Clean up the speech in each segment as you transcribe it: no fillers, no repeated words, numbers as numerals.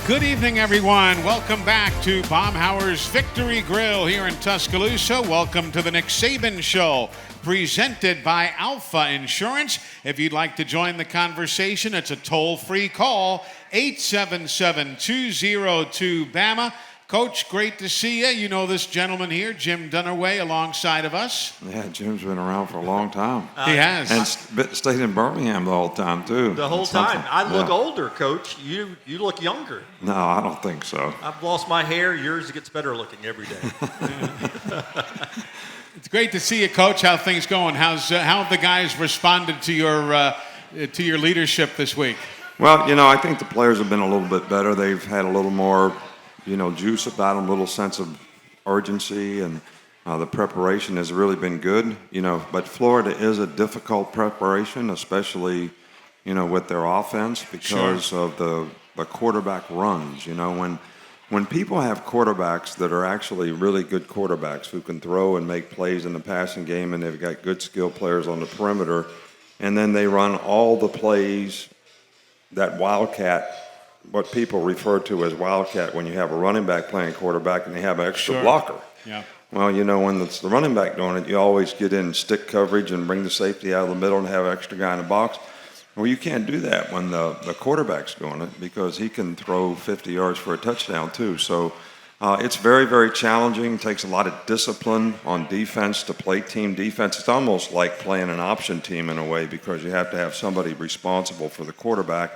Good evening, everyone. Welcome back to Baumhauer's Victory Grill here in Tuscaloosa. Welcome to the Nick Saban Show, presented by Alpha Insurance. If you'd like to join the conversation, it's a toll-free call, 877-202-BAMA. Coach, great to see you. You know this gentleman here, Jim Dunaway, alongside of us. Yeah, Jim's been around for a long time. He has. And stayed in Birmingham the whole time, too. The whole time. I look older, Coach. You look younger. No, I don't think so. I've lost my hair. Yours gets better looking every day. It's great to see you, Coach. How things going? How have the guys responded to your leadership this week? Well, I think the players have been a little bit better. They've had a little more juice about them, a little sense of urgency, and the preparation has really been good. But Florida is a difficult preparation, especially, with their offense because of the quarterback runs. When people have quarterbacks that are actually really good quarterbacks who can throw and make plays in the passing game, and they've got good skilled players on the perimeter, and then they run all the plays that Wildcat, what people refer to as Wildcat, when you have a running back playing quarterback and they have an extra blocker. Yeah. Well, when it's the running back doing it, you always get in stick coverage and bring the safety out of the middle and have an extra guy in the box. Well, you can't do that when the quarterback's doing it because he can throw 50 yards for a touchdown too. So it's very, very challenging. It takes a lot of discipline on defense to play team defense. It's almost like playing an option team in a way because you have to have somebody responsible for the quarterback,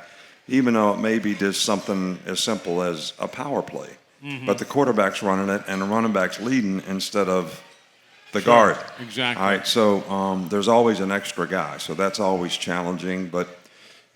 even though it may be just something as simple as a power play. Mm-hmm. But the quarterback's running it, and the running back's leading instead of the guard. Exactly. All right, so there's always an extra guy, so that's always challenging. But,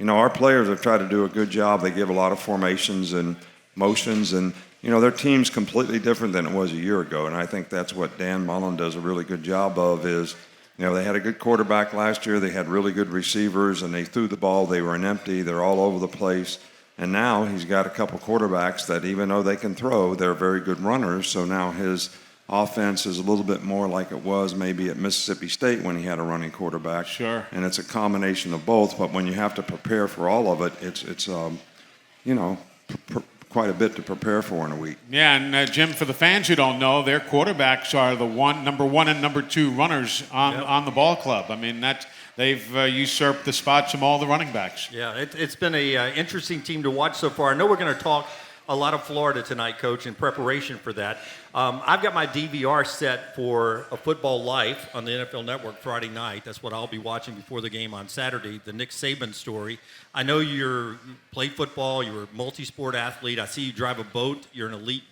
our players have tried to do a good job. They give a lot of formations and motions, and, their team's completely different than it was a year ago, and I think that's what Dan Mullen does a really good job of is, they had a good quarterback last year. They had really good receivers, and they threw the ball. They were empty. They're all over the place. And now he's got a couple quarterbacks that, even though they can throw, they're very good runners. So now his offense is a little bit more like it was maybe at Mississippi State when he had a running quarterback. Sure. And it's a combination of both. But when you have to prepare for all of it, it's quite a bit to prepare for in a week. Yeah, and Jim, for the fans who don't know, their quarterbacks are the number one and number two runners on the ball club. I mean, they've usurped the spots from all the running backs. Yeah, it's been an interesting team to watch so far. I know we're going to talk a lot of Florida tonight, Coach, in preparation for that. I've got my DVR set for A Football Life on the NFL Network Friday night. That's what I'll be watching before the game on Saturday, the Nick Saban story. I know you played football, you're a multi-sport athlete. I see you drive a boat. You're an elite,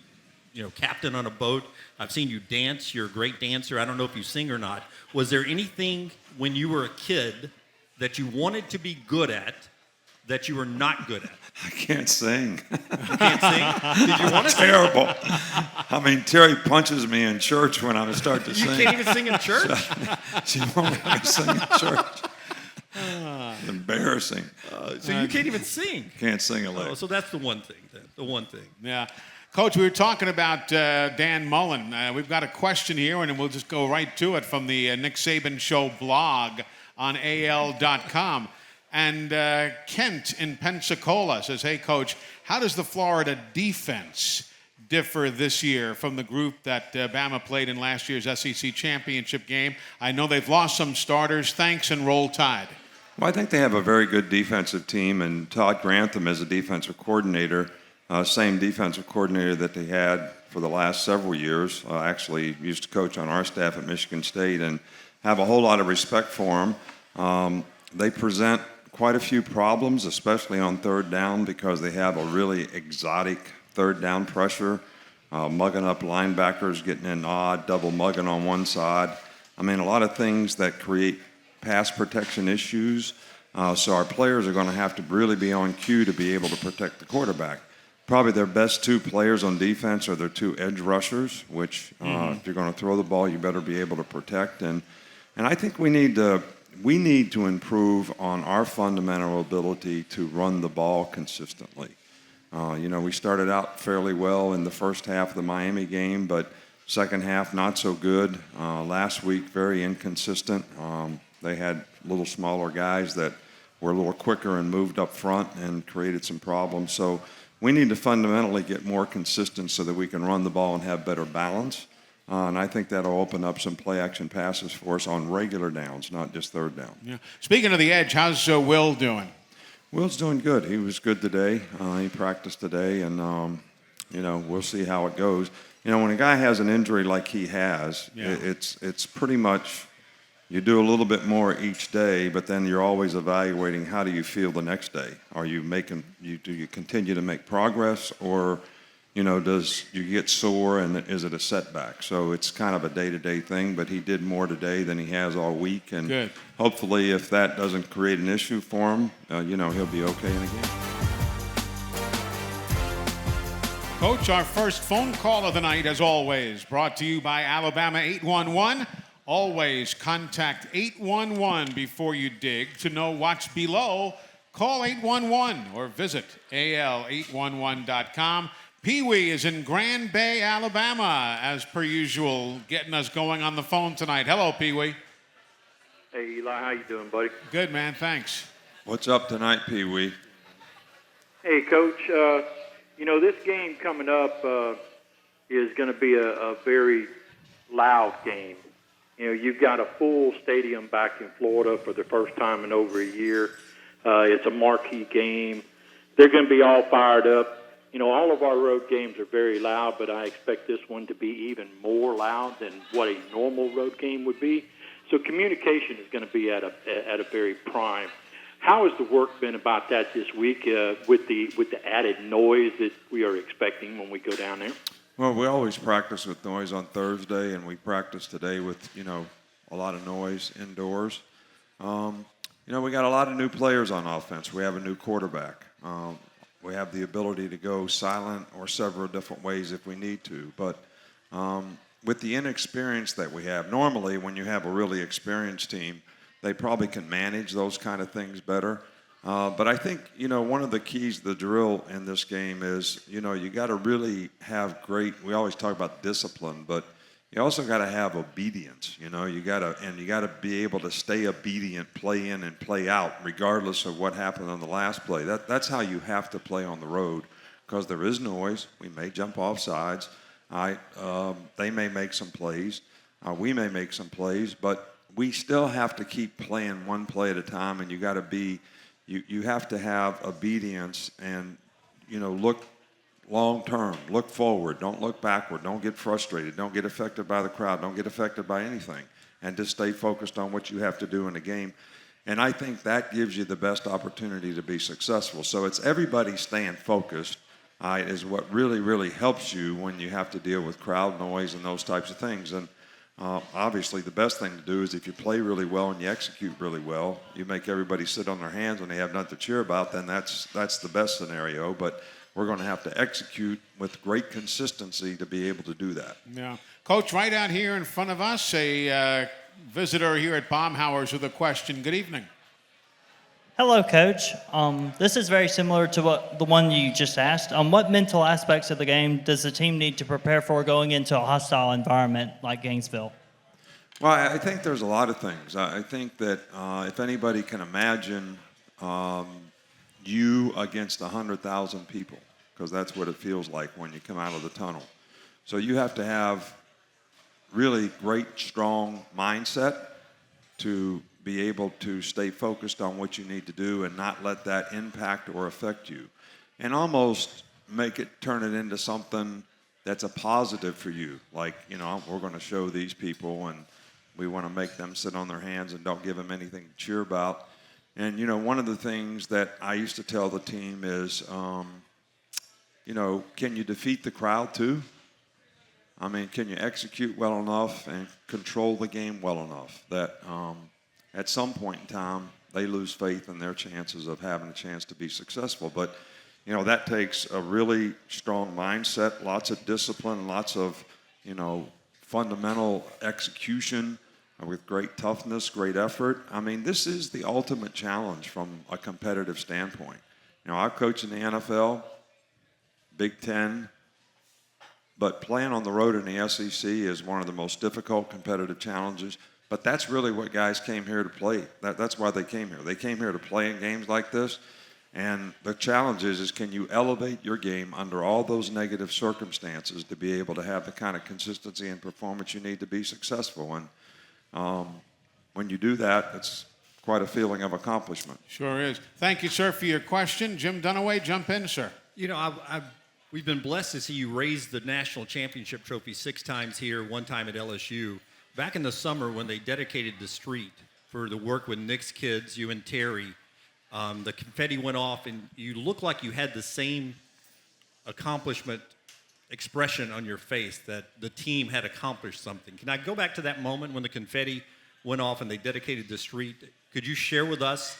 captain on a boat. I've seen you dance. You're a great dancer. I don't know if you sing or not. Was there anything when you were a kid that you wanted to be good at that you were not good at? I can't sing. You can't sing? Did you want to sing? Terrible. I mean, Terry punches me in church when I would start to sing. You can't even sing in church? She won't let me sing in church. It's embarrassing. So you can't even sing? Can't sing a lick. Oh, so that's the one thing then. The one thing. Yeah. Coach, we were talking about Dan Mullen. We've got a question here, and we'll just go right to it from the Nick Saban Show blog on AL.com. And Kent in Pensacola says, hey, Coach, how does the Florida defense differ this year from the group that Bama played in last year's SEC championship game? I know they've lost some starters. Thanks, and roll tide. Well, I think they have a very good defensive team, and Todd Grantham is a defensive coordinator, same defensive coordinator that they had for the last several years. Actually used to coach on our staff at Michigan State and have a whole lot of respect for him. They present quite a few problems, especially on third down, because they have a really exotic third down pressure, mugging up linebackers, getting in odd, double mugging on one side. I mean, a lot of things that create pass protection issues. So our players are going to have to really be on cue to be able to protect the quarterback. Probably their best two players on defense are their two edge rushers, which if you're going to throw the ball, you better be able to protect. And I think we need to improve on our fundamental ability to run the ball consistently. We started out fairly well in the first half of the Miami game, but second half not so good. Last week, very inconsistent. They had little smaller guys that were a little quicker and moved up front and created some problems. So we need to fundamentally get more consistent so that we can run the ball and have better balance. And I think that'll open up some play-action passes for us on regular downs, not just third down. Yeah. Speaking of the edge, how's Will doing? Will's doing good. He was good today. He practiced today, and, we'll see how it goes. When a guy has an injury like he has, it's pretty much you do a little bit more each day, but then you're always evaluating how do you feel the next day. Do you continue to make progress, or does you get sore and is it a setback? So it's kind of a day-to-day thing, but he did more today than he has all week, and good. Hopefully if that doesn't create an issue for him, he'll be okay in the game. Coach, our first phone call of the night, as always, brought to you by Alabama 811. Always contact 811 before you dig. To know what's below, call 811 or visit al811.com. Pee-wee is in Grand Bay, Alabama, as per usual, getting us going on the phone tonight. Hello, Pee-wee. Hey, Eli, how you doing, buddy? Good, man, thanks. What's up tonight, Pee-wee? Hey, Coach, this game coming up is going to be a very loud game. You've got a full stadium back in Florida for the first time in over a year. It's a marquee game. They're going to be all fired up. All of our road games are very loud, but I expect this one to be even more loud than what a normal road game would be. So communication is going to be at a very prime. How has the work been about that this week with the added noise that we are expecting when we go down there? Well, we always practice with noise on Thursday, and we practice today with, a lot of noise indoors. We got a lot of new players on offense. We have a new quarterback. We have the ability to go silent or several different ways if we need to. But with the inexperience that we have, normally when you have a really experienced team, they probably can manage those kind of things better. But I think, one of the keys to the drill in this game is, you got to really have we always talk about discipline, but you also got to have obedience. You got to be able to stay obedient, play in and play out, regardless of what happened on the last play. That's how you have to play on the road, because there is noise. We may jump off sides. They may make some plays. We may make some plays, but we still have to keep playing one play at a time, and you got to be. You have to have obedience and, look long term, look forward, don't look backward, don't get frustrated, don't get affected by the crowd, don't get affected by anything, and just stay focused on what you have to do in the game. And I think that gives you the best opportunity to be successful. So it's everybody staying focused is what really, really helps you when you have to deal with crowd noise and those types of things. And obviously, the best thing to do is if you play really well and you execute really well, you make everybody sit on their hands when they have nothing to cheer about, then that's the best scenario. But we're going to have to execute with great consistency to be able to do that. Yeah. Coach, right out here in front of us, a visitor here at Baumhauer's with a question. Good evening. Hello, Coach. This is very similar to the one you just asked. What mental aspects of the game does the team need to prepare for going into a hostile environment like Gainesville? Well, I think there's a lot of things. I think that if anybody can imagine you against 100,000 people, because that's what it feels like when you come out of the tunnel. So you have to have really great, strong mindset to be able to stay focused on what you need to do and not let that impact or affect you. And almost turn it into something that's a positive for you. Like, we're going to show these people and we want to make them sit on their hands and don't give them anything to cheer about. And, one of the things that I used to tell the team is, can you defeat the crowd too? I mean, can you execute well enough and control the game well enough that at some point in time they lose faith in their chances of having a chance to be successful? But, that takes a really strong mindset, lots of discipline, lots of, fundamental execution with great toughness, great effort. I mean, this is the ultimate challenge from a competitive standpoint. I coach in the NFL, Big Ten, but playing on the road in the SEC is one of the most difficult competitive challenges. But that's really what guys came here to play. That's why they came here. They came here to play in games like this. And the challenge is can you elevate your game under all those negative circumstances to be able to have the kind of consistency and performance you need to be successful? And when you do that, it's quite a feeling of accomplishment. Sure is. Thank you, sir, for your question. Jim Dunaway, jump in, sir. You know, we've been blessed to see you raise the national championship trophy 6 times here, 1 time at LSU. Back in the summer when they dedicated the street for the work with Nick's kids, you and Terry, the confetti went off, and you looked like you had the same accomplishment expression on your face that the team had accomplished something. Can I go back to that moment when the confetti went off and they dedicated the street? Could you share with us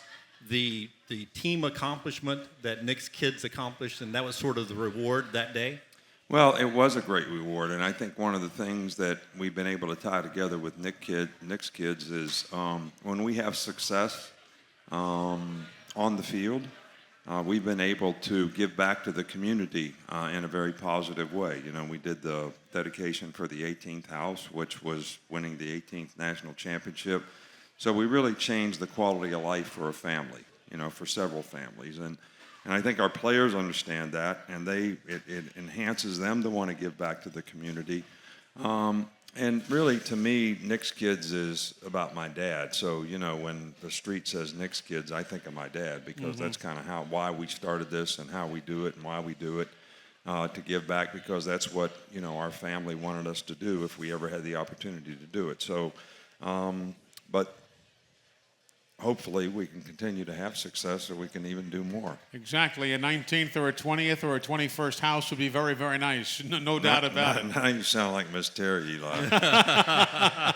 the team accomplishment that Nick's kids accomplished, and that was sort of the reward that day? Well, it was a great reward, and I think one of the things that we've been able to tie together with Nick's kids is when we have success on the field, we've been able to give back to the community in a very positive way. You know, we did the dedication for the 18th house, which was winning the 18th national championship. So we really changed the quality of life for a family, you know, for several families. And I think our players understand that, and it enhances them to want to give back to the community. And really, to me, Nick's kids is about my dad. So, you know, when the street says Nick's kids, I think of my dad, because that's kind of why we started this and how we do it and why we do it, to give back, because that's what, you know, our family wanted us to do if we ever had the opportunity to do it. So, but hopefully we can continue to have success, or we can even do more. Exactly. A 19th or a 20th or a 21st house would be very, very nice. No doubt about it. Now you sound like Miss Terry, Eli.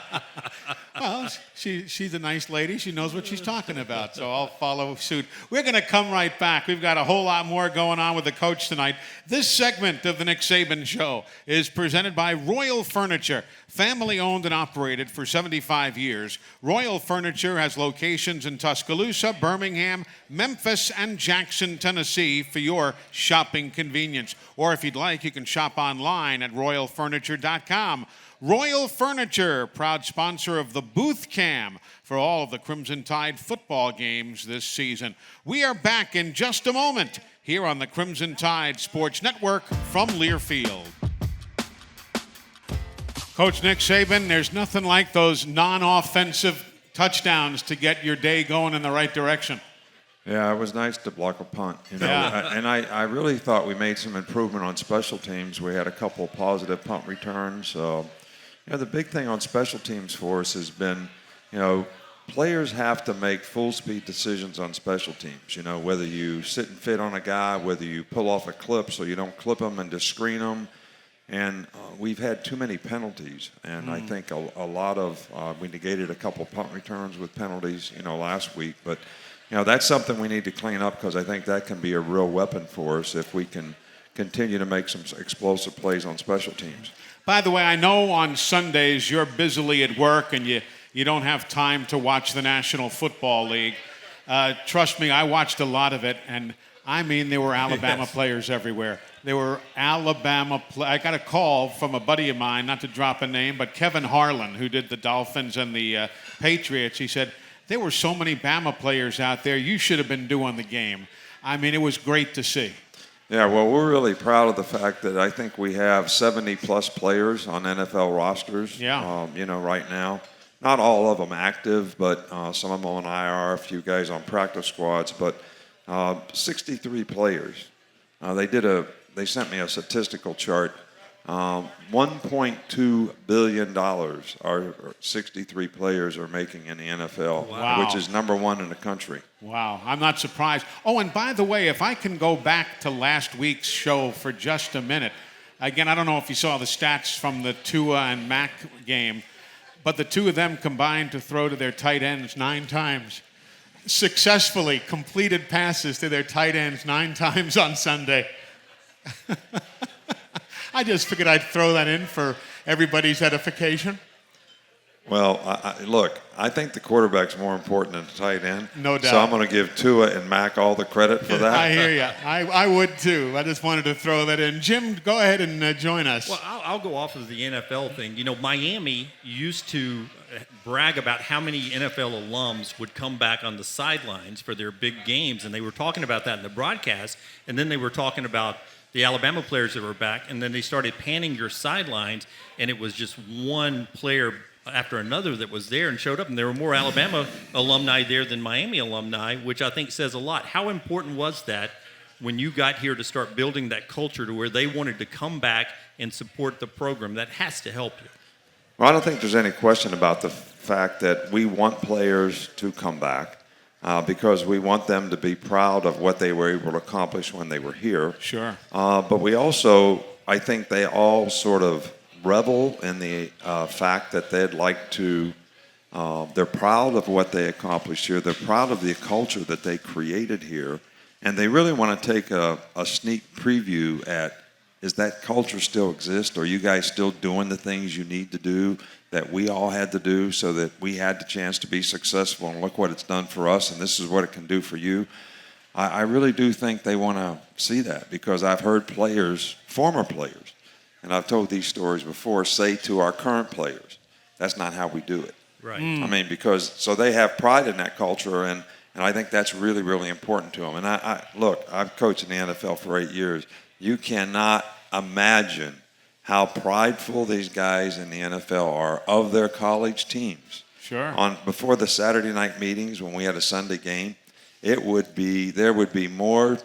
Well, she's a nice lady. She knows what she's talking about, so I'll follow suit. We're going to come right back. We've got a whole lot more going on with the coach tonight. This segment of the Nick Saban Show is presented by Royal Furniture. Family owned and operated for 75 years, Royal Furniture has locations in Tuscaloosa, Birmingham, Memphis, and Jackson, Tennessee for your shopping convenience. Or if you'd like, you can shop online at royalfurniture.com. Royal Furniture, proud sponsor of the Booth Cam for all of the Crimson Tide football games this season. We are back in just a moment here on the Crimson Tide Sports Network from Learfield. Coach Nick Saban, there's nothing like those non-offensive touchdowns to get your day going in the right direction. Yeah, it was nice to block a punt, you know. Yeah. And I really thought we made some improvement on special teams. We had a couple of positive punt returns. You know, the big thing on special teams for us has been, you know, players have to make full-speed decisions on special teams. You know, whether you sit and fit on a guy, whether you pull off a clip so you don't clip them and just screen them. And we've had too many penalties, and I think a lot of we negated a couple punt returns with penalties, you know, last week. But you know, that's something we need to clean up, because I think that can be a real weapon for us if we can continue to make some explosive plays on special teams. By the way, I know on Sundays you're busily at work and you don't have time to watch the National Football League. Trust me, I watched a lot of it, and I mean, there were Alabama players everywhere. There were Alabama I got a call from a buddy of mine, not to drop a name, but Kevin Harlan, who did the Dolphins and the Patriots. He said, there were so many Bama players out there, you should have been doing the game. I mean, it was great to see. Yeah, well, we're really proud of the fact that I think we have 70-plus players on NFL rosters, you know, right now. Not all of them active, but some of them on IR, a few guys on practice squads, but 63 players. They sent me a statistical chart. $1.2 billion our 63 players are making in the NFL, which is number one in the country. Wow, I'm not surprised. Oh, and by the way, if I can go back to last week's show for just a minute. Again, I don't know if you saw the stats from the Tua and Mac game, but the two of them combined to throw to their tight ends 9 times. Successfully completed passes to their tight ends 9 times on Sunday. I just figured I'd throw that in for everybody's edification. Well, look, I think the quarterback's more important than the tight end. No doubt. So I'm going to give Tua and Mac all the credit for that. I hear you. I would too. I just wanted to throw that in. Jim, go ahead and join us. Well, I'll go off of the NFL thing. You know, Miami used to brag about how many NFL alums would come back on the sidelines for their big games, and they were talking about that in the broadcast, and then they were talking about the Alabama players that were back, and then they started panning your sidelines, and it was just one player after another that was there and showed up, and there were more Alabama alumni there than Miami alumni, which I think says a lot. How important was that when you got here to start building that culture to where they wanted to come back and support the program? That has to help you. Well, I don't think there's any question about the fact that we want players to come back because we want them to be proud of what they were able to accomplish when they were here. Sure. But we also, I think they all sort of revel in the fact that they'd like to, they're proud of what they accomplished here. They're proud of the culture that they created here. And they really want to take a sneak preview at, is that culture still exist? Are you guys still doing the things you need to do that we all had to do so that we had the chance to be successful? And look what it's done for us, and this is what it can do for you. I really do think they want to see that because I've heard players, former players, and I've told these stories before, say to our current players, that's not how we do it. Right. I mean, because so they have pride in that culture, and I think that's really, really important to them. And look, I've coached in the NFL for 8 years. You cannot imagine how prideful these guys in the NFL are of their college teams. Sure. Before the Saturday night meetings when we had a Sunday game, there would be more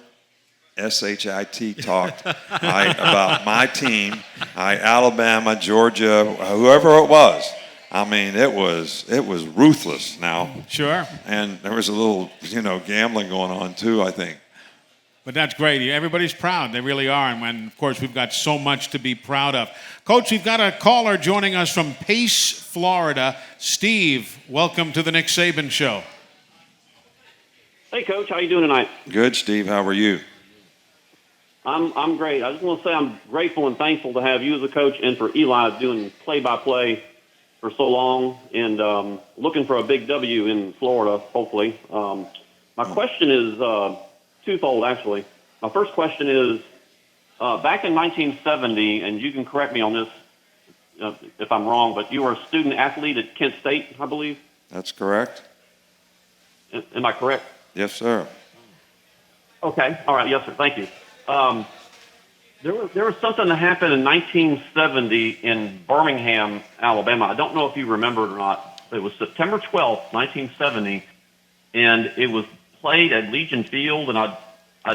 SHIT talked about my team, Alabama, Georgia, whoever it was. I mean, it was ruthless now. Sure. And there was a little, gambling going on too, I think. But that's great. Everybody's proud. They really are. And of course, we've got so much to be proud of. Coach, we've got a caller joining us from Pace, Florida. Steve, welcome to the Nick Saban Show. Hey, Coach. How you doing tonight? Good, Steve. How are you? I'm great. I just want to say I'm grateful and thankful to have you as a coach and for Eli doing play-by-play for so long and looking for a big W in Florida, hopefully. My question is twofold, actually. My first question is, back in 1970, and you can correct me on this if I'm wrong, but you were a student athlete at Kent State, I believe? That's correct. Am I correct? Yes, sir. Okay. All right. Yes, sir. Thank you. There was something that happened in 1970 in Birmingham, Alabama. I don't know if you remember it or not. It was September 12th, 1970, and it was played at Legion Field. And I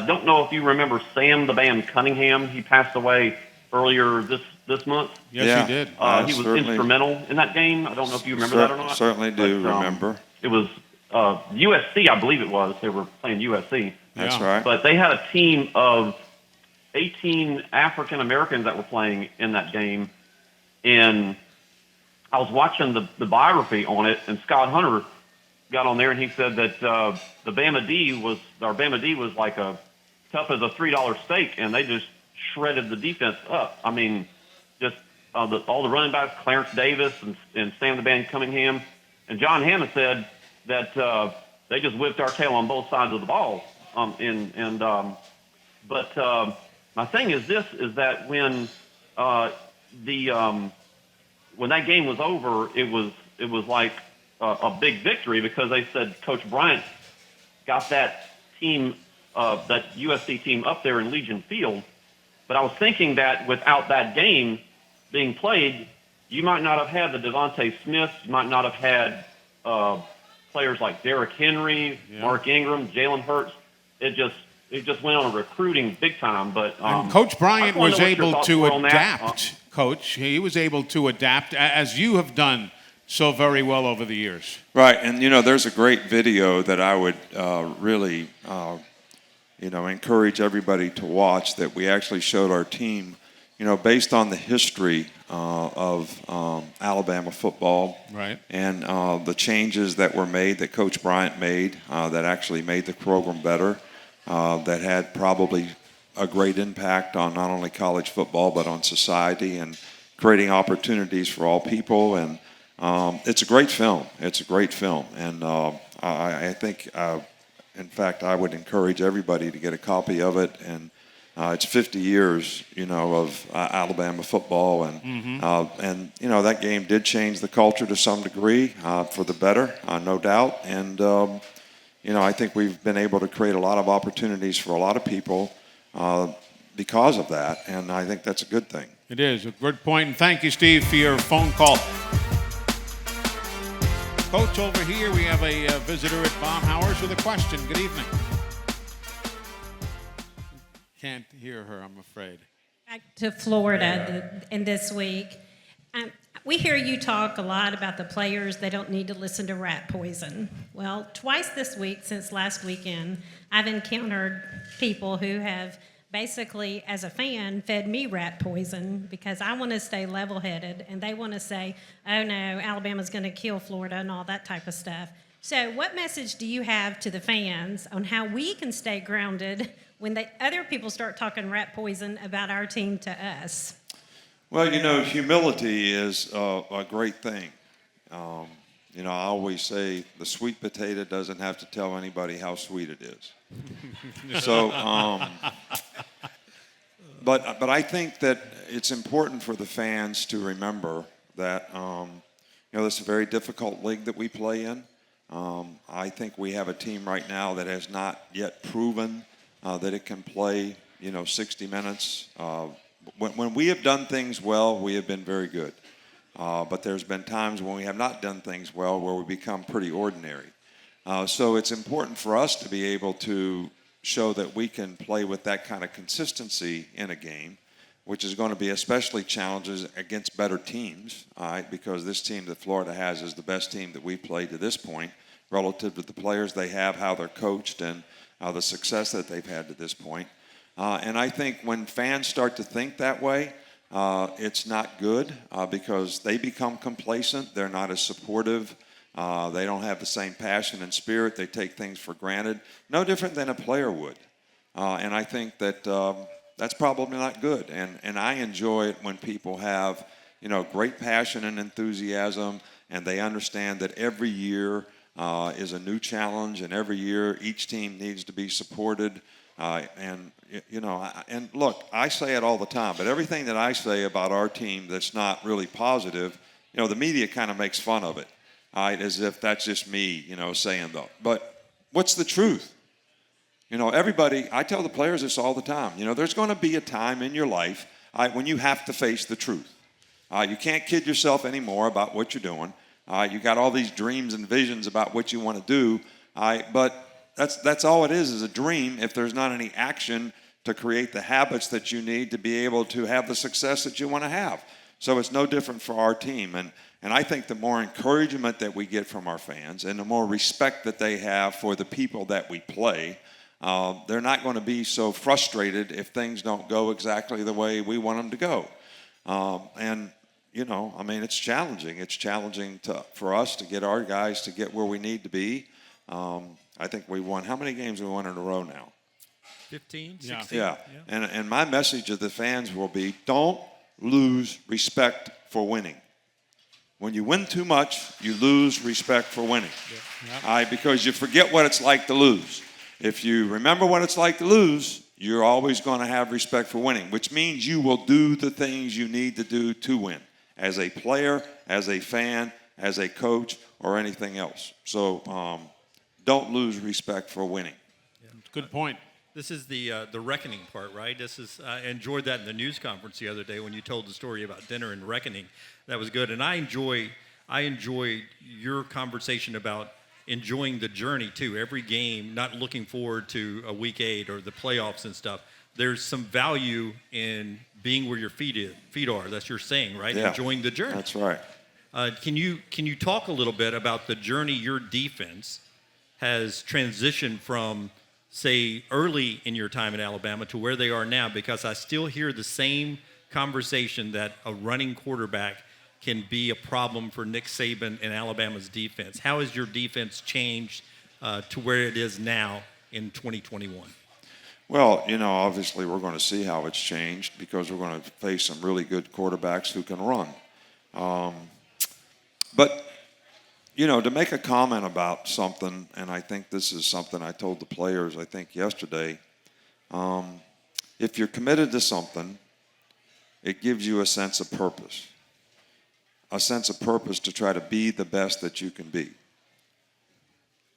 don't know if you remember Sam the Bam Cunningham. He passed away earlier this month. Yes, he did. He was instrumental in that game. I don't know if you remember that or not. Certainly do remember. It was USC, I believe it was. They were playing USC. That's right. But they had a team of 18 African Americans that were playing in that game, and I was watching the biography on it, and Scott Hunter got on there and he said that the Bama D was like a tough as a $3 steak, and they just shredded the defense up. I mean, just all the running backs, Clarence Davis and Sam the Bam Cunningham, and John Hammond said that they just whipped our tail on both sides of the ball. But my thing is this: is that when when that game was over, it was like a big victory because they said Coach Bryant got that team, that USC team up there in Legion Field. But I was thinking that without that game being played, you might not have had the Devontae Smiths, you might not have had players like Derrick Henry, Mark Ingram, Jalen Hurts. It just went on a recruiting big time. But and Coach Bryant was able to adapt. Coach, he was able to adapt as you have done so very well over the years. Right, and there's a great video that I would really encourage everybody to watch that we actually showed our team, based on the history of Alabama football, right, and the changes that were made that Coach Bryant made that actually made the program better, that had probably a great impact on not only college football but on society and creating opportunities for all people. And It's a great film. It's a great film, and I think, in fact, I would encourage everybody to get a copy of it. And it's 50 years, of Alabama football, and that game did change the culture to some degree for the better, no doubt. And I think we've been able to create a lot of opportunities for a lot of people because of that, and I think that's a good thing. It is a good point, and thank you, Steve, for your phone call. Coach, over here we have a visitor at Baumhauer's with a question. Good evening. Can't hear her, I'm afraid. Back to Florida in this week. We hear you talk a lot about the players. They don't need to listen to rat poison. Well, twice this week since last weekend, I've encountered people who have basically, as a fan, fed me rat poison because I want to stay level-headed, and they want to say, oh, no, Alabama's going to kill Florida and all that type of stuff. So what message do you have to the fans on how we can stay grounded when other people start talking rat poison about our team to us? Well, humility is a great thing. I always say the sweet potato doesn't have to tell anybody how sweet it is. So, but I think that it's important for the fans to remember that, this is a very difficult league that we play in. I think we have a team right now that has not yet proven that it can play, 60 minutes. When we have done things well, we have been very good. But there's been times when we have not done things well where we become pretty ordinary. So it's important for us to be able to show that we can play with that kind of consistency in a game, which is going to be especially challenges against better teams, because this team that Florida has is the best team that we've played to this point relative to the players they have, how they're coached, and the success that they've had to this point. And I think when fans start to think that way, it's not good because they become complacent. They're not as supportive. They don't have the same passion and spirit. They take things for granted, no different than a player would. And I think that that's probably not good. And I enjoy it when people have, great passion and enthusiasm, and they understand that every year is a new challenge, and every year each team needs to be supported. And look, I say it all the time, but everything that I say about our team that's not really positive, the media kind of makes fun of it, as if that's just me, saying though. But what's the truth? Everybody, I tell the players this all the time, there's going to be a time in your life when you have to face the truth. You can't kid yourself anymore about what you're doing. You got all these dreams and visions about what you want to do, but that's all it is a dream if there's not any action to create the habits that you need to be able to have the success that you want to have. So it's no different for our team. And I think the more encouragement that we get from our fans and the more respect that they have for the people that we play, they're not going to be so frustrated if things don't go exactly the way we want them to go. It's challenging. It's challenging for us to get our guys to get where we need to be. I think we won. How many games have we won in a row now? 15, 16. Yeah. And my message to the fans will be, don't lose respect for winning. When you win too much, you lose respect for winning. Because you forget what it's like to lose. If you remember what it's like to lose, you're always going to have respect for winning, which means you will do the things you need to do to win, as a player, as a fan, as a coach, or anything else. So don't lose respect for winning. Good point. This is the reckoning part, right? I enjoyed that in the news conference the other day when you told the story about dinner and reckoning. That was good, and I enjoy your conversation about enjoying the journey too. Every game, not looking forward to a week 8 or the playoffs and stuff. There's some value in being where your feet are. That's your saying, right? Yeah, enjoying the journey. That's right. Can you talk a little bit about the journey your defense has transitioned from, say, early in your time in Alabama to where they are now? Because I still hear the same conversation that a running quarterback can be a problem for Nick Saban and Alabama's defense. How has your defense changed to where it is now in 2021? Well, obviously we're going to see how it's changed because we're going to face some really good quarterbacks who can run. But, to make a comment about something, and I think this is something I told the players, I think, yesterday, if you're committed to something, it gives you a sense of purpose to try to be the best that you can be.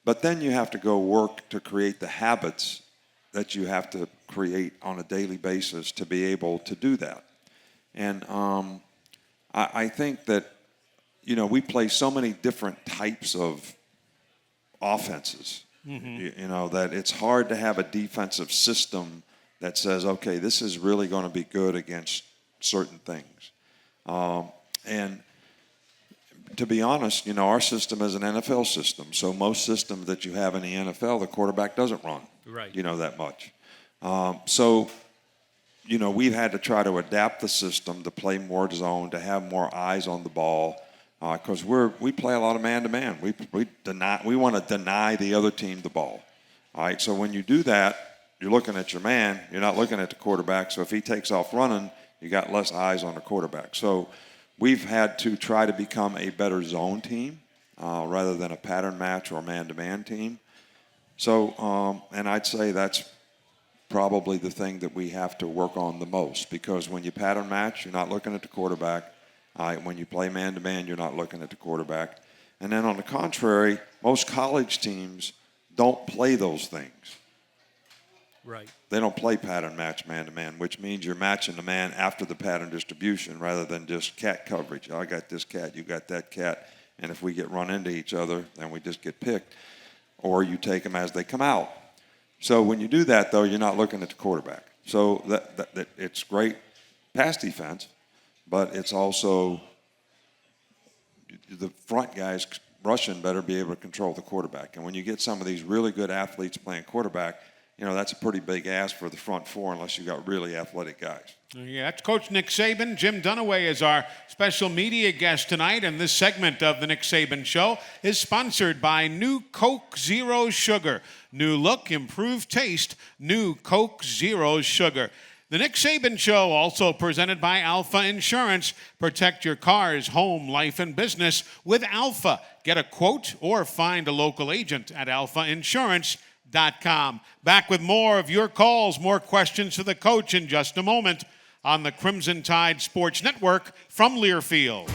But then you have to go work to create the habits that you have to create on a daily basis to be able to do that. And I think that, we play so many different types of offenses, that it's hard to have a defensive system that says, okay, this is really going to be good against certain things. And to be honest, our system is an NFL system. So most systems that you have in the NFL, the quarterback doesn't run, Right. that much. So we've had to try to adapt the system to play more zone, to have more eyes on the ball, because we play a lot of man-to-man. We want to deny the other team the ball. All right, so when you do that, you're looking at your man. You're not looking at the quarterback. So if he takes off running, you got less eyes on the quarterback. So we've had to try to become a better zone team rather than a pattern match or man-to-man team. So, and I'd say that's probably the thing that we have to work on the most, because when you pattern match, you're not looking at the quarterback. When you play man-to-man, you're not looking at the quarterback. And then on the contrary, most college teams don't play those things. Right. They don't play pattern match man-to-man, which means you're matching the man after the pattern distribution rather than just cat coverage. I got this cat, you got that cat, and if we get run into each other, then we just get picked. Or you take them as they come out. So when you do that, though, you're not looking at the quarterback. So that it's great pass defense, but it's also the front guys rushing better be able to control the quarterback. And when you get some of these really good athletes playing quarterback, that's a pretty big ask for the front four unless you got really athletic guys. Yeah, that's Coach Nick Saban. Jim Dunaway is our special media guest tonight, and this segment of the Nick Saban Show is sponsored by New Coke Zero Sugar. New look, improved taste, New Coke Zero Sugar. The Nick Saban Show, also presented by Alpha Insurance. Protect your cars, home, life, and business with Alpha. Get a quote or find a local agent at alphainsurance.com. Back with more of your calls, more questions for the coach in just a moment on the Crimson Tide Sports Network from Learfield.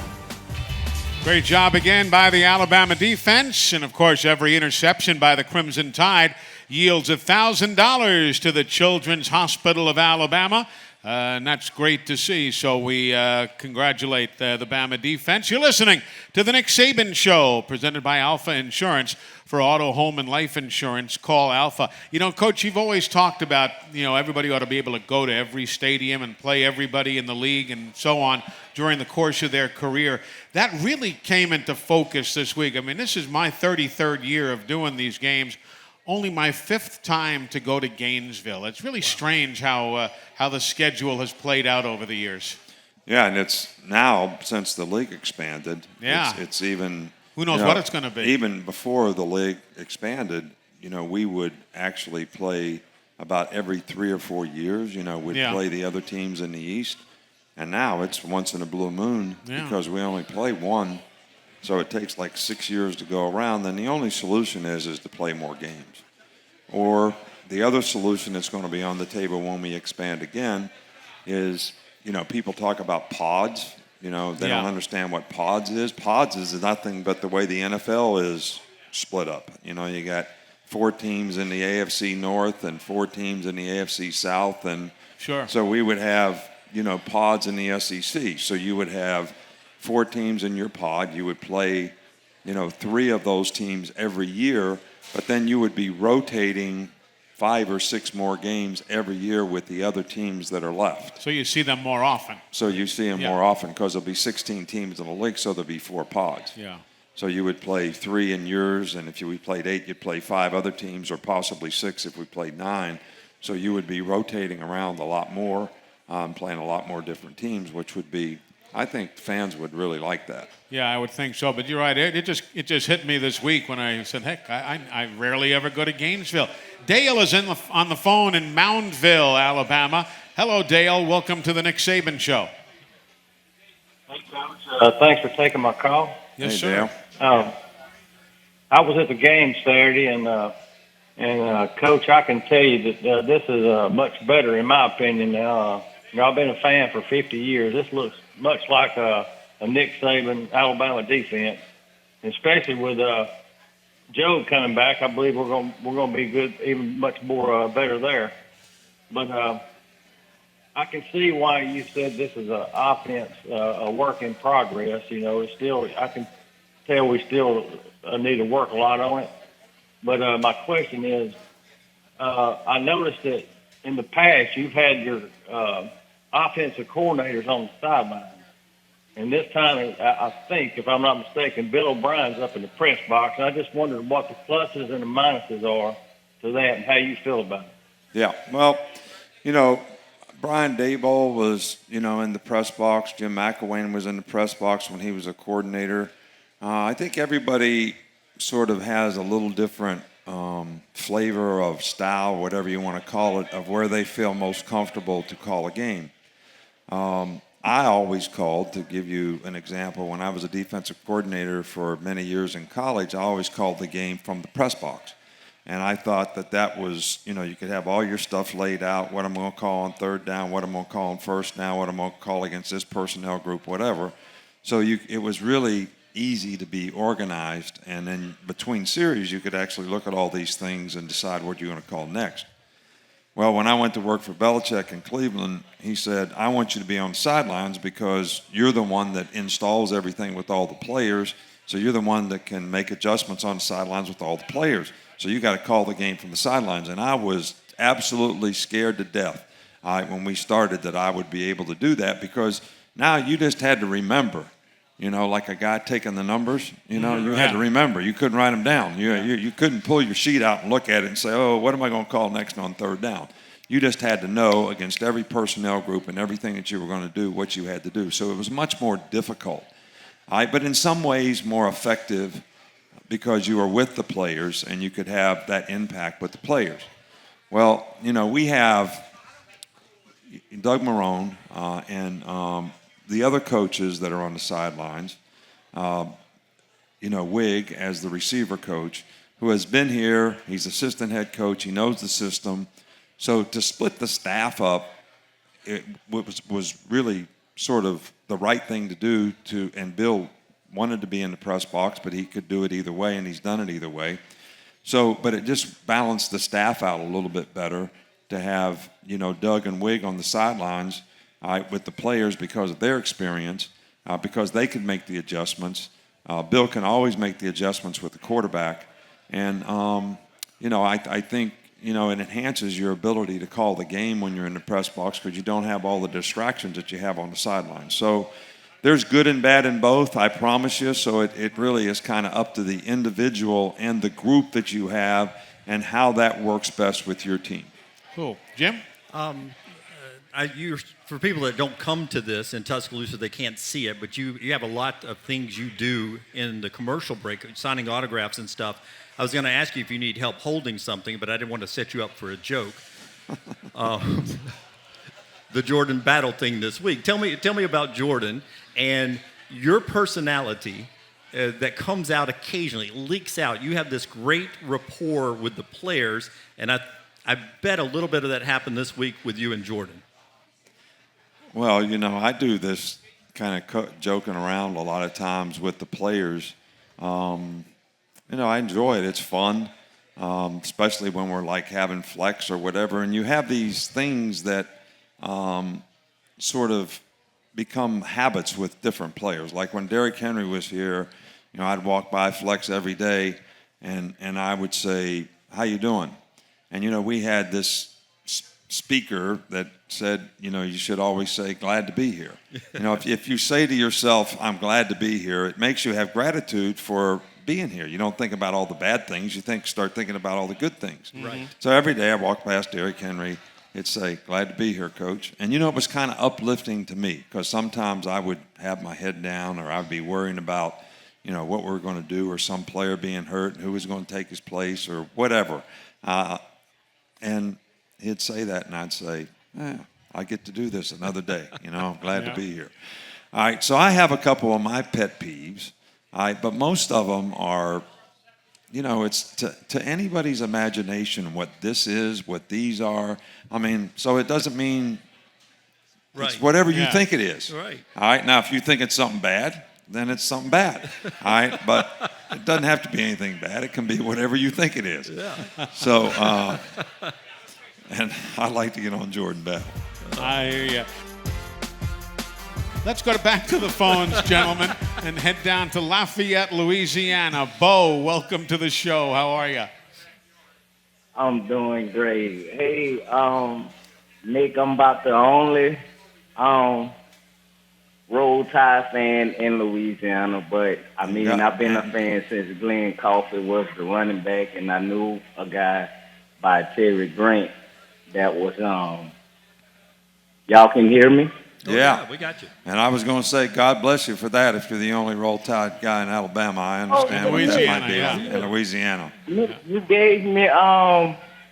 Great job again by the Alabama defense. And, of course, every interception by the Crimson Tide yields $1,000 to the Children's Hospital of Alabama. And that's great to see. So we congratulate the Bama defense. You're listening to the Nick Saban Show, presented by Alpha Insurance. For auto, home, and life insurance, call Alpha. Coach, you've always talked about, everybody ought to be able to go to every stadium and play everybody in the league and so on during the course of their career. That really came into focus this week. I mean, this is my 33rd year of doing these games. Only my 5th time to go to Gainesville. It's really strange how the schedule has played out over the years. Yeah, and it's now, since the league expanded, yeah. it's even... Who knows what it's going to be? Even before the league expanded, we would actually play about every 3 or 4 years. We'd play the other teams in the East. And now it's once in a blue moon because we only play one. So it takes like 6 years to go around. Then the only solution is to play more games. Or the other solution that's going to be on the table when we expand again is, people talk about pods. They don't understand what pods is. Pods is nothing but the way the NFL is split up. You got 4 teams in the AFC North and 4 teams in the AFC South. And sure. So we would have, pods in the SEC. So you would have 4 teams in your pod. You would play, 3 of those teams every year. But then you would be rotating 5 or 6 more games every year with the other teams that are left. So you see them more often. So you see them more often because there'll be 16 teams in the league, so there'll be 4 pods. Yeah. So you would play 3 in yours, and if we played 8, you'd play 5 other teams, or possibly 6 if we played 9. So you would be rotating around a lot more, playing a lot more different teams, which would be, I think fans would really like that. Yeah, I would think so. But you're right. It just hit me this week when I said, heck, I rarely ever go to Gainesville. Dale is on the phone in Moundville, Alabama. Hello, Dale. Welcome to the Nick Saban Show. Hey, Coach. Thanks for taking my call. Yes, Hey, sir. Dale. I was at the game Saturday, and Coach, I can tell you that this is much better in my opinion. I've been a fan for 50 years. This looks much like a Nick Saban Alabama defense, especially with Joe coming back. I believe we're going to be good, even much more better there. But I can see why you said this is an offense, a work in progress. It's still, I can tell we still need to work a lot on it. But my question is, I noticed that in the past you've had your offensive coordinators on the sideline. And this time, I think, if I'm not mistaken, Bill O'Brien's up in the press box. And I just wondered what the pluses and the minuses are to that and how you feel about it. Yeah, well, Brian Daboll was, in the press box. Jim McElwain was in the press box when he was a coordinator. I think everybody sort of has a little different flavor of style, whatever you want to call it, of where they feel most comfortable to call a game. I always called, to give you an example, when I was a defensive coordinator for many years in college, I always called the game from the press box. And I thought that was, you could have all your stuff laid out, what I'm going to call on third down, what I'm going to call on first down, what I'm going to call against this personnel group, whatever. So it was really easy to be organized. And then between series, you could actually look at all these things and decide what you're going to call next. Well, when I went to work for Belichick in Cleveland, he said, I want you to be on the sidelines because you're the one that installs everything with all the players. So you're the one that can make adjustments on the sidelines with all the players. So you got to call the game from the sidelines. And I was absolutely scared to death when we started that I would be able to do that, because now you just had to remember, like a guy taking the numbers, you had to remember. You couldn't write them down. You couldn't pull your sheet out and look at it and say, oh, what am I going to call next on third down? You just had to know against every personnel group and everything that you were going to do what you had to do. So it was much more difficult, but in some ways more effective, because you were with the players and you could have that impact with the players. Well, we have Doug Marrone and the other coaches that are on the sidelines, Wig as the receiver coach, who has been here. He's assistant head coach. He knows the system. So to split the staff up, it was really sort of the right thing to do. And Bill wanted to be in the press box, but he could do it either way, and he's done it either way. So, but it just balanced the staff out a little bit better to have, Doug and Wig on the sidelines with the players because of their experience, because they could make the adjustments. Bill can always make the adjustments with the quarterback. And, I think, it enhances your ability to call the game when you're in the press box because you don't have all the distractions that you have on the sidelines. So there's good and bad in both, I promise you. So it really is kind of up to the individual and the group that you have and how that works best with your team. Cool. Jim? For people that don't come to this in Tuscaloosa, they can't see it, but you have a lot of things you do in the commercial break, signing autographs and stuff. I was going to ask you if you need help holding something, but I didn't want to set you up for a joke. The Jordan battle thing this week. Tell me about Jordan and your personality that comes out occasionally, leaks out. You have this great rapport with the players, and I bet a little bit of that happened this week with you and Jordan. Well, I do this kind of joking around a lot of times with the players. I enjoy it. It's fun, especially when we're like having flex or whatever. And you have these things that sort of become habits with different players. Like when Derrick Henry was here, I'd walk by flex every day, and I would say, "How you doing?" And we had this speaker that said, you should always say, glad to be here. If you say to yourself, I'm glad to be here, it makes you have gratitude for being here. You don't think about all the bad things. You start thinking about all the good things. Right. So every day I walk past Derrick Henry, it'd say, glad to be here, Coach. And, it was kind of uplifting to me because sometimes I would have my head down or I'd be worrying about, what we were going to do or some player being hurt and who was going to take his place or whatever. And he'd say that, and I'd say, I get to do this another day. I'm glad to be here. All right, so I have a couple of my pet peeves. But most of them are, it's to anybody's imagination what this is, what these are. I mean, so it doesn't mean it's whatever you think it is. Right. All right. Now, if you think it's something bad, then it's something bad. All right. But it doesn't have to be anything bad. It can be whatever you think it is. Yeah. So, and I like to get on Jordan Bell. I hear you. Let's go back to the phones, gentlemen, and head down to Lafayette, Louisiana. Bo, welcome to the show. How are you? I'm doing great. Hey, Nick, I'm about the only Roll Tide fan in Louisiana, but I mean, I've been a fan since Glenn Coffey was the running back, and I knew a guy by Terry Grant that was y'all can hear me? Yeah, we got you. And I was going to say, God bless you for that. If you're the only Roll Tide guy in Alabama, I understand what that might be in Louisiana. You gave me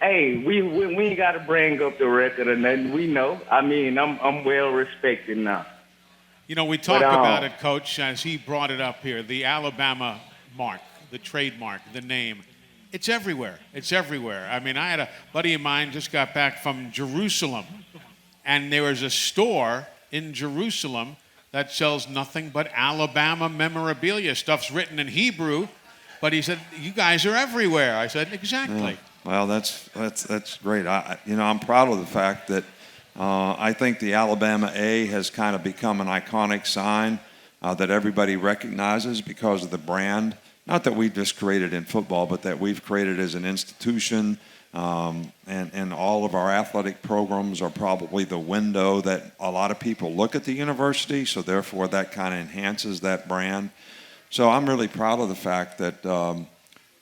hey, we ain't got to bring up the record or nothing. We know. I mean, I'm well respected now. We talked about it, Coach, as he brought it up here. The Alabama mark, the trademark, the name. It's everywhere. It's everywhere. I mean, I had a buddy of mine just got back from Jerusalem, and there was a store in Jerusalem that sells nothing but Alabama memorabilia. Stuff's written in Hebrew, but he said, "You guys are everywhere." I said, "Exactly." Yeah. Well, that's great. I'm proud of the fact that I think the Alabama A has kind of become an iconic sign that everybody recognizes because of the brand. Not that we just created in football, but that we've created as an institution. And all of our athletic programs are probably the window that a lot of people look at the university, so therefore that kind of enhances that brand. So I'm really proud of the fact that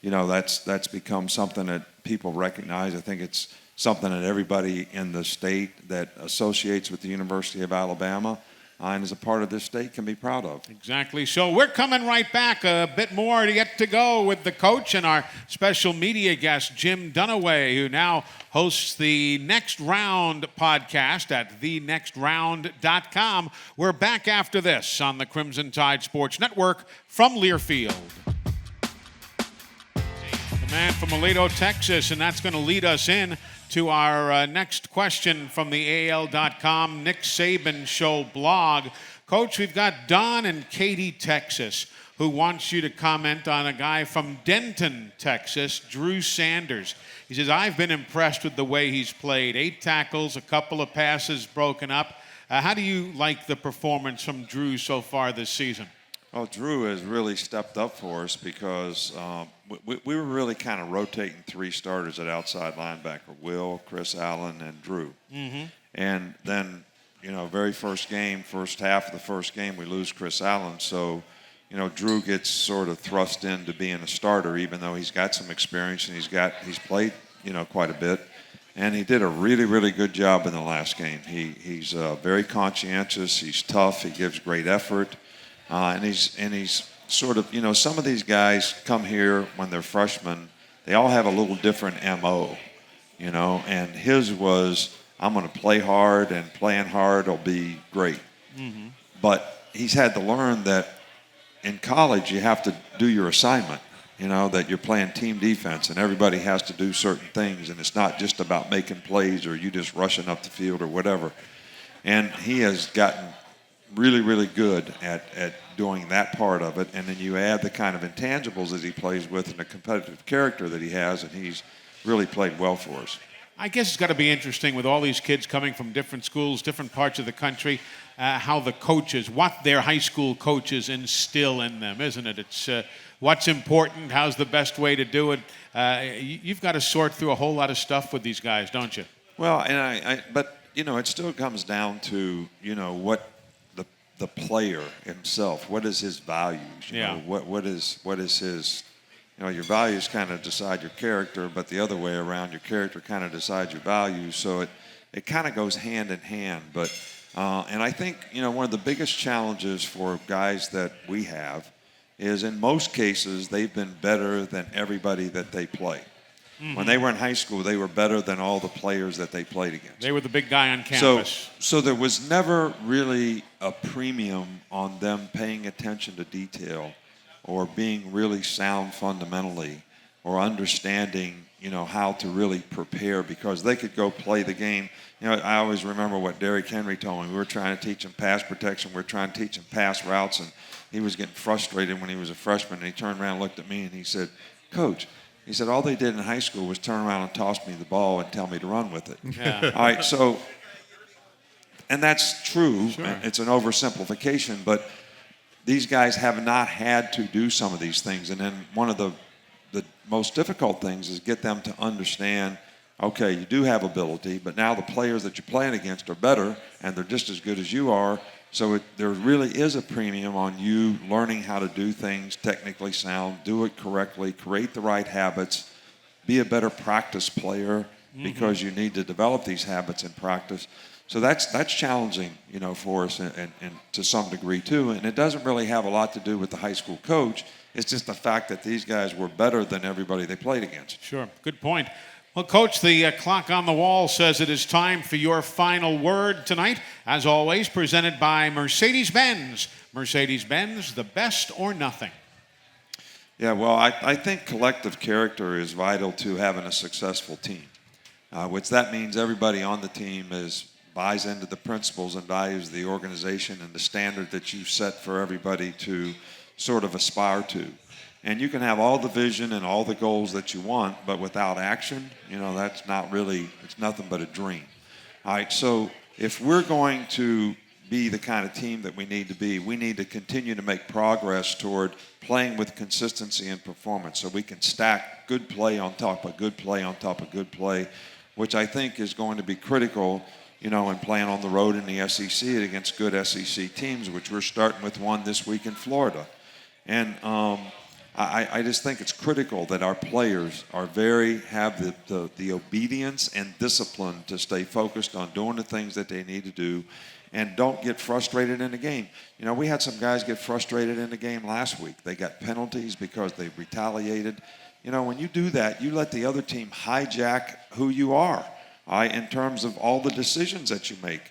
that's become something that people recognize. I think it's something that everybody in the state that associates with the University of Alabama and is a part of this state can be proud of. Exactly. So we're coming right back. A bit more to get to go with the coach and our special media guest, Jim Dunaway, who now hosts the Next Round podcast at thenextround.com. We're back after this on the Crimson Tide Sports Network from Learfield. The man from Aledo, Texas, and that's going to lead us in to our next question from the AL.com Nick Saban Show blog. Coach, we've got Don in Katy, Texas, who wants you to comment on a guy from Denton, Texas, Drew Sanders. He says, I've been impressed with the way he's played. 8 tackles, a couple of passes broken up. How do you like the performance from Drew so far this season? Well, Drew has really stepped up for us because we were really kind of rotating 3 starters at outside linebacker, Will, Chris Allen, and Drew. Mm-hmm. And then, very first half of the first game, we lose Chris Allen. So, Drew gets sort of thrust into being a starter, even though he's got some experience and he's played, quite a bit. And he did a really, really good job in the last game. He's very conscientious. He's tough. He gives great effort. And he's sort of, some of these guys come here when they're freshmen. They all have a little different MO, and his was, I'm going to play hard, and playing hard will be great. Mm-hmm. But he's had to learn that in college you have to do your assignment, that you're playing team defense, and everybody has to do certain things, and it's not just about making plays or you just rushing up the field or whatever. And he has gotten really, really good at doing that part of it. And then you add the kind of intangibles that he plays with and the competitive character that he has, and he's really played well for us. I guess it's got to be interesting with all these kids coming from different schools, different parts of the country, how the coaches, what their high school coaches instill in them, isn't it? It's what's important, how's the best way to do it. You've got to sort through a whole lot of stuff with these guys, don't you? Well, and but it still comes down to, what the player himself, what is his values? What is his, your values kind of decide your character, but the other way around, your character kind of decides your values. So it kind of goes hand in hand. But and I think one of the biggest challenges for guys that we have is in most cases they've been better than everybody that they play. Mm-hmm. When they were in high school, they were better than all the players that they played against. They were the big guy on campus. So there was never really a premium on them paying attention to detail or being really sound fundamentally or understanding, how to really prepare, because they could go play the game. I always remember what Derrick Henry told me. We were trying to teach him pass protection. We were trying to teach him pass routes, and he was getting frustrated when he was a freshman. And he turned around and looked at me, and he said, "Coach," he said, "all they did in high school was turn around and toss me the ball and tell me to run with it." Yeah. All right, so, and that's true. Sure. It's an oversimplification, but these guys have not had to do some of these things. And then one of the most difficult things is get them to understand, okay, you do have ability, but now the players that you're playing against are better, and they're just as good as you are. So there really is a premium on you learning how to do things technically sound, do it correctly, create the right habits, be a better practice player, because you need to develop these habits in practice. So that's challenging, for us, and to some degree too. And it doesn't really have a lot to do with the high school coach. It's just the fact that these guys were better than everybody they played against. Sure. Good point. Well, Coach, the clock on the wall says it is time for your final word tonight. As always, presented by Mercedes-Benz. Mercedes-Benz, the best or nothing. Yeah, well, I think collective character is vital to having a successful team, which that means everybody on the team buys into the principles and values of the organization and the standard that you set for everybody to sort of aspire to. And you can have all the vision and all the goals that you want, but without action, that's not really, it's nothing but a dream. All right, so if we're going to be the kind of team that we need to be, we need to continue to make progress toward playing with consistency and performance, so we can stack good play on top of good play on top of good play, which I think is going to be critical, in playing on the road in the SEC against good SEC teams, which we're starting with one this week in Florida. And I just think it's critical that our players have the obedience and discipline to stay focused on doing the things that they need to do, and don't get frustrated in the game. We had some guys get frustrated in the game last week. They got penalties because they retaliated. When you do that, you let the other team hijack who you are, in terms of all the decisions that you make.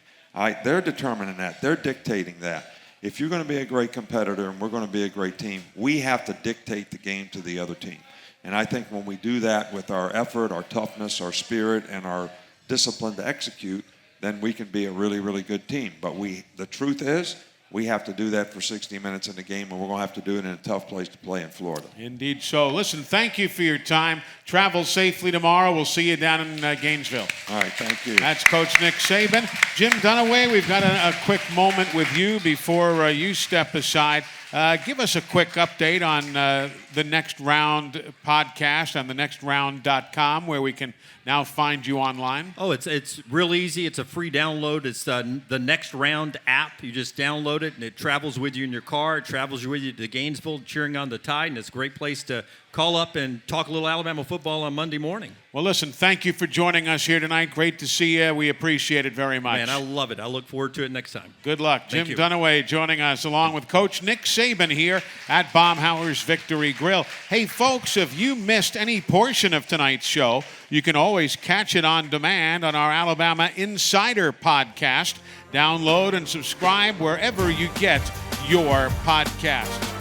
They're determining that. They're dictating that. If you're going to be a great competitor and we're going to be a great team, we have to dictate the game to the other team. And I think when we do that with our effort, our toughness, our spirit, and our discipline to execute, then we can be a really, really good team. But the truth is, we have to do that for 60 minutes in the game, and we're going to have to do it in a tough place to play in Florida. Indeed so. Listen, thank you for your time. Travel safely tomorrow. We'll see you down in Gainesville. All right, thank you. That's Coach Nick Saban. Jim Dunaway, we've got a quick moment with you before you step aside. Give us a quick update on the Next Round podcast on thenextround.com, where we can now find you online. Oh, it's real easy. It's a free download. It's the Next Round app. You just download it, and it travels with you in your car. It travels with you to Gainesville, cheering on the Tide, and it's a great place to call up and talk a little Alabama football on Monday morning. Well, listen, thank you for joining us here tonight. Great to see you. We appreciate it very much. Man, I love it. I look forward to it next time. Good luck. Jim Thank you. Dunaway joining us along with Coach Nick Saban here at Baumhauer's Victory Grill. Hey, folks, if you missed any portion of tonight's show, you can always catch it on demand on our Alabama Insider podcast. Download and subscribe wherever you get your podcast.